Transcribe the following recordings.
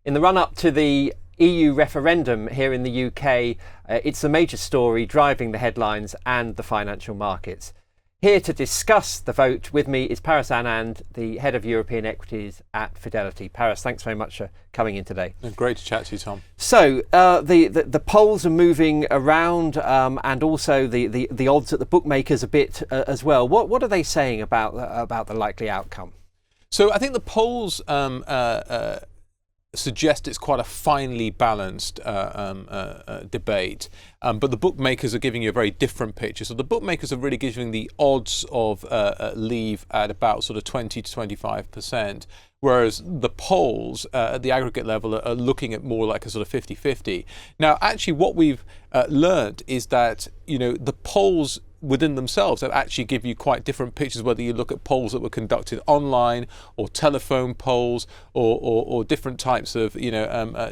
In the run-up to the EU referendum here in the UK, it's a major story driving the headlines and the financial markets. Here to discuss the vote with me is Paras Anand, the Head of European Equities at Fidelity. Paras, thanks very much for coming in today. Great to chat to you, Tom. So the polls are moving around, and also the odds at the bookmakers a bit as well. What are they saying about the likely outcome? So I think the polls suggest it's quite a finely balanced debate, but the bookmakers are giving you a very different picture. So the bookmakers are really giving the odds of leave at about sort of 20 to 25%, whereas the polls at the aggregate level are looking at more like a sort of 50-50. Now, actually, what we've learned is that, the polls within themselves that actually give you quite different pictures, whether you look at polls that were conducted online or telephone polls or different types of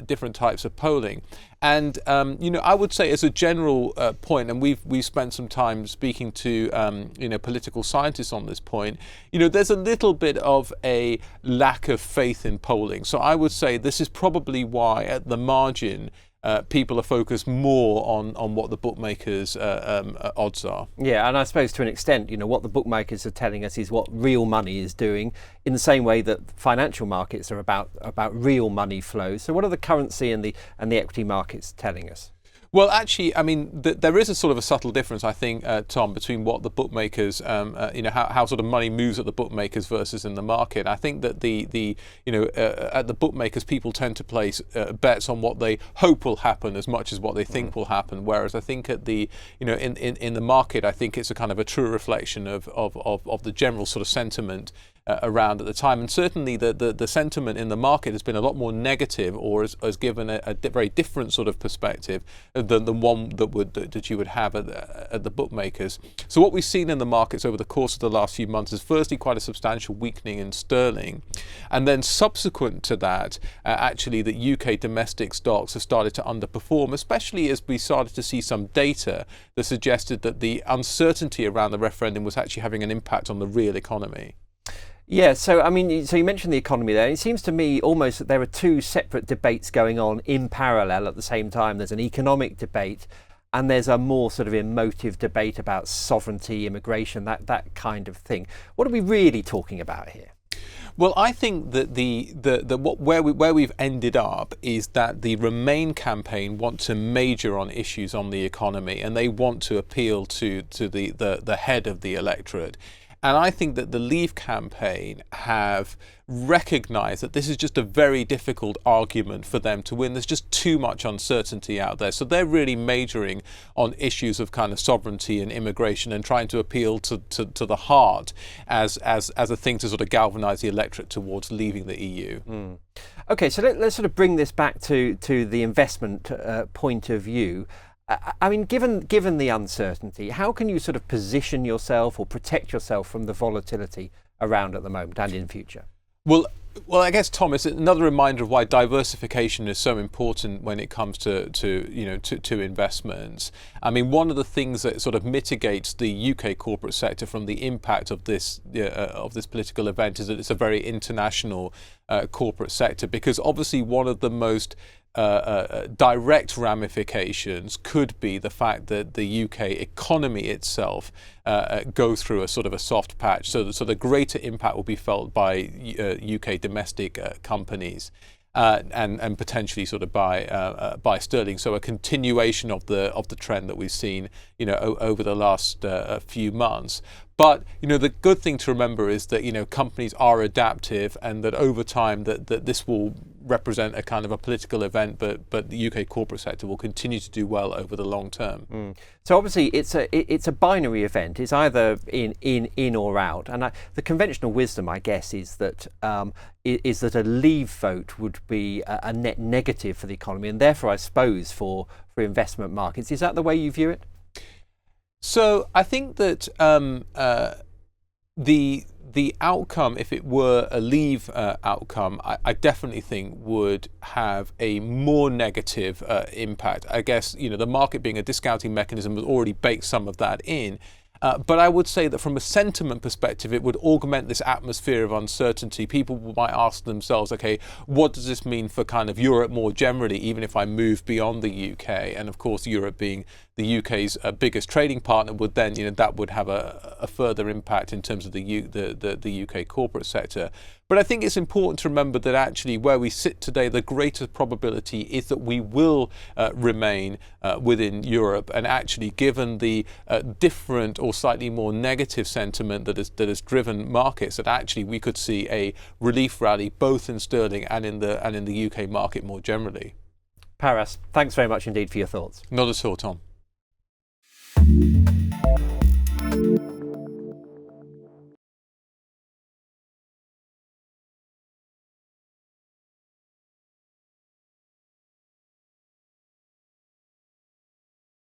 different types of polling. And I would say as a general point, and we've spent some time speaking to political scientists on this point, there's a little bit of a lack of faith in polling. So I would say this is probably why at the margin people are focused more on what the bookmakers' odds are. Yeah, and I suppose to an extent, what the bookmakers are telling us is what real money is doing, in the same way that financial markets are about real money flows. So what are the currency and the equity markets telling us? Well, actually, I mean, there is a sort of a subtle difference, I think, Tom, between what the bookmakers, how sort of money moves at the bookmakers versus in the market. I think that at the bookmakers, people tend to place bets on what they hope will happen as much as what they think will happen. Whereas I think at the, in the market, I think it's a kind of a true reflection of the general sort of sentiment around at the time. And certainly the sentiment in the market has been a lot more negative, or has given a very different sort of perspective than the one that you would have at the bookmakers. So what we've seen in the markets over the course of the last few months is firstly quite a substantial weakening in sterling, and then subsequent to that, actually the UK domestic stocks have started to underperform, especially as we started to see some data that suggested that the uncertainty around the referendum was actually having an impact on the real economy. Yeah, so you mentioned the economy there. It seems to me almost that there are two separate debates going on in parallel at the same time. There's an economic debate, and there's a more sort of emotive debate about sovereignty, immigration, that kind of thing. What are we really talking about here? Well, I think that where we've ended up is that the Remain campaign want to major on issues on the economy, and they want to appeal to the head of the electorate. And I think that the Leave campaign have recognised that this is just a very difficult argument for them to win. There's just too much uncertainty out there. So they're really majoring on issues of kind of sovereignty and immigration and trying to appeal to the heart as a thing to sort of galvanise the electorate towards leaving the EU. Okay, so let's sort of bring this back to the investment point of view. I mean, given the uncertainty, how can you sort of position yourself or protect yourself from the volatility around at the moment and in future? Well, I guess, Tom, it's another reminder of why diversification is so important when it comes to investments. I mean, one of the things that sort of mitigates the UK corporate sector from the impact of this political event is that it's a very international corporate sector, because obviously one of the most direct ramifications could be the fact that the UK economy itself goes through a sort of a soft patch. So the greater impact will be felt by UK domestic companies and potentially sort of by sterling. So a continuation of the trend that we've seen over the last few months. But the good thing to remember is that companies are adaptive, and that over time that this will represent a kind of a political event, but the UK corporate sector will continue to do well over the long term. So obviously it's a binary event. It's either in or out, and the conventional wisdom, I guess, is that a Leave vote would be a net negative for the economy, and therefore I suppose for investment markets. Is that the way you view it? So I think that the outcome, if it were a Leave outcome, I definitely think would have a more negative impact. I guess the market, being a discounting mechanism, has already baked some of that in. But I would say that from a sentiment perspective, it would augment this atmosphere of uncertainty. People might ask themselves, okay, what does this mean for kind of Europe more generally, even if I move beyond the UK? And of course, Europe being the UK's biggest trading partner would then, that would have a further impact in terms of the UK corporate sector. But I think it's important to remember that actually where we sit today, the greater probability is that we will remain within Europe. And actually, given the different or slightly more negative sentiment that has driven markets, that actually we could see a relief rally both in sterling and in the UK market more generally. Paras, thanks very much indeed for your thoughts. Not at all, Tom.